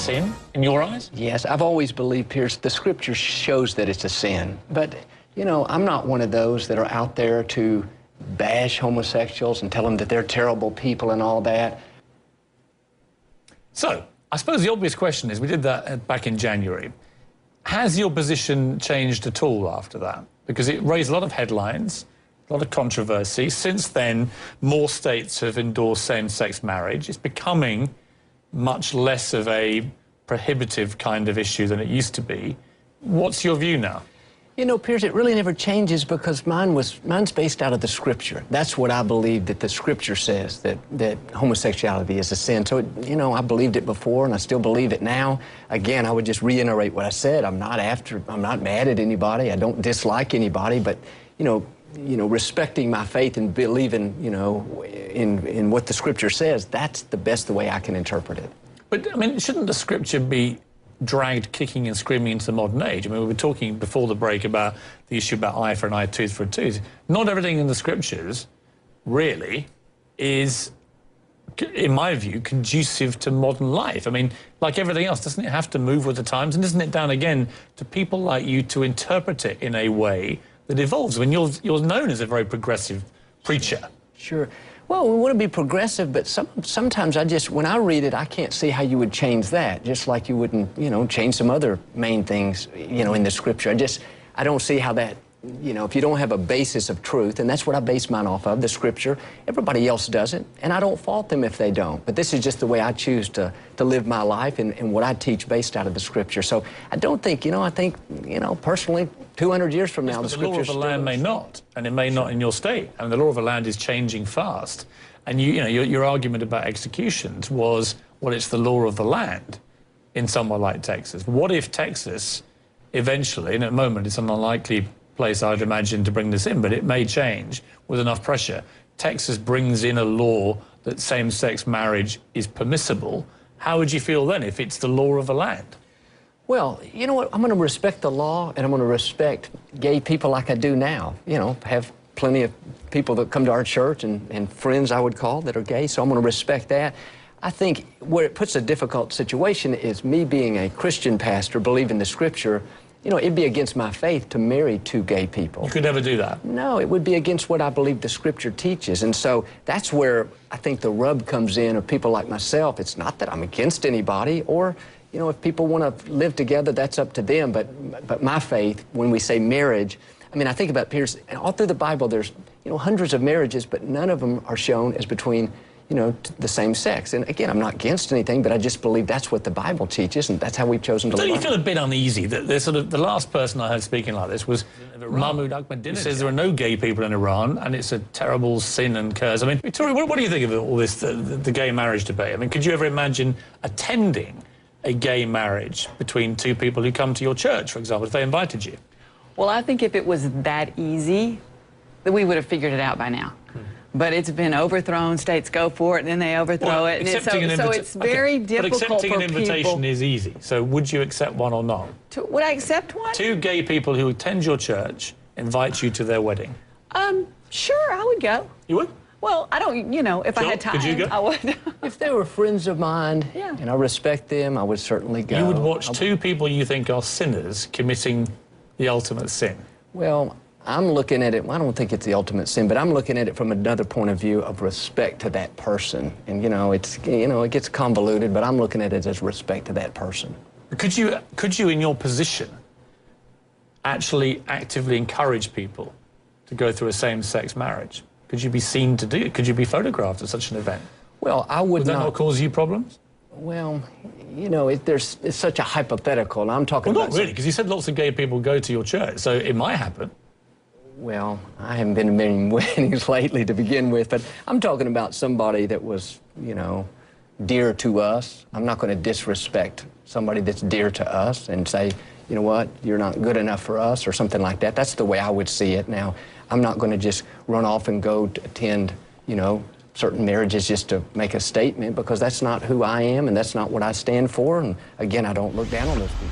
sin in your eyes? Yes, I've always believed, Pierce, the Scripture shows that it's a sin. But, you know, I'm not one of those that are out there to bash homosexuals and tell them that they're terrible people and all that. So, I suppose the obvious question is, we did that back in January. Has your position changed at all after that? Because it raised a lot of headlines, a lot of controversy. Since then, more states have endorsed same-sex marriage. It's becoming much less of a prohibitive kind of issue than it used to be. What's your view now? You know, Piers, it really never changes because mine's based out of the Scripture. That's what I believe, that the Scripture says, that homosexuality is a sin. So, you know, I believed it before and I still believe it now. Again, I would just reiterate what I said. I'm not mad at anybody. I don't dislike anybody, but, you know, respecting my faith and believing, you know, in what the Scripture says, that's the best way I can interpret it. But, I mean, shouldn't the Scripture be dragged kicking and screaming into the modern age? I mean, we were talking before the break about the issue about eye for an eye, tooth for a tooth. Not everything in the Scriptures really is, in my view, conducive to modern life. I mean, like everything else, doesn't it have to move with the times? And isn't it down again to people like you to interpret it in a way that evolves? I mean, you're known as a very progressive preacher. Sure. Well, we want to be progressive, but sometimes when I read it, I can't see how you would change that, just like you wouldn't, you know, change some other main things, you know, in the Scripture. I don't see how that, you know, if you don't have a basis of truth, and that's what I base mine off of, the Scripture. Everybody else doesn't, and I don't fault them if they don't. But this is just the way I choose to live my life and what I teach based out of the Scripture. So I don't think, you know, I think, you know, personally, 200 years from now, the Scripture... The law of the land may not, and it may not in your state. I mean, the law of the land is changing fast. And, you know, your argument about executions was, well, it's the law of the land in somewhere like Texas. What if Texas eventually, and at the moment it's an unlikely place, I'd imagine, to bring this in, but it may change with enough pressure. Texas brings in a law that same-sex marriage is permissible. How would you feel then if it's the law of the land? Well, you know what? I'm going to respect the law, and I'm going to respect gay people like I do now. You know, have plenty of people that come to our church and friends, I would call, that are gay, so I'm going to respect that. I think where it puts a difficult situation is me being a Christian pastor, believing the Scripture. You know, it'd be against my faith to marry two gay people. You could never do that. No, it would be against what I believe the Scripture teaches. And so that's where I think the rub comes in of people like myself. It's not that I'm against anybody, or, you know, if people want to live together, that's up to them. But my faith, when we say marriage, I mean, I think about, Pierce, all through the Bible, there's, you know, hundreds of marriages, but none of them are shown as between, you know, the same sex. And again, I'm not against anything, but I just believe that's what the Bible teaches, and that's how we've chosen to live. Don't you feel a bit uneasy that there's sort of the last person I heard speaking like this was Mahmoud Ahmadinejad? He says there are no gay people in Iran, and it's a terrible sin and curse. I mean, Victoria, what do you think of all this, the gay marriage debate? I mean, could you ever imagine attending a gay marriage between two people who come to your church, for example, if they invited you? Well, I think if it was that easy, that we would have figured it out by now. But it's been overthrown. States go for it, and then they overthrow it. And so it's very difficult for people. But accepting an invitation is easy. So would you accept one or not? Would I accept one? Two gay people who attend your church invite you to their wedding. Sure, I would go. You would? Well, I don't, you know, if I had time, could you go? I would. If they were friends of mine, and I respect them, I would certainly go. You would watch two people you think are sinners committing the ultimate sin? Well, I'm looking at it, well, I don't think it's the ultimate sin, but I'm looking at it from another point of view of respect to that person. And, you know, it gets convoluted, but I'm looking at it as respect to that person. Could you, in your position, actually actively encourage people to go through a same-sex marriage? Could you be seen to do it? Could you be photographed at such an event? Well, I would not. Would that not cause you problems? Well, you know, it's such a hypothetical, and I'm talking about... Well, not really, because you said lots of gay people go to your church, so it might happen. Well, I haven't been to many weddings lately to begin with, but I'm talking about somebody that was, you know, dear to us. I'm not going to disrespect somebody that's dear to us and say, you know what, you're not good enough for us or something like that. That's the way I would see it. Now, I'm not going to just run off and go to attend, you know, certain marriages just to make a statement, because that's not who I am and that's not what I stand for. And again, I don't look down on those people.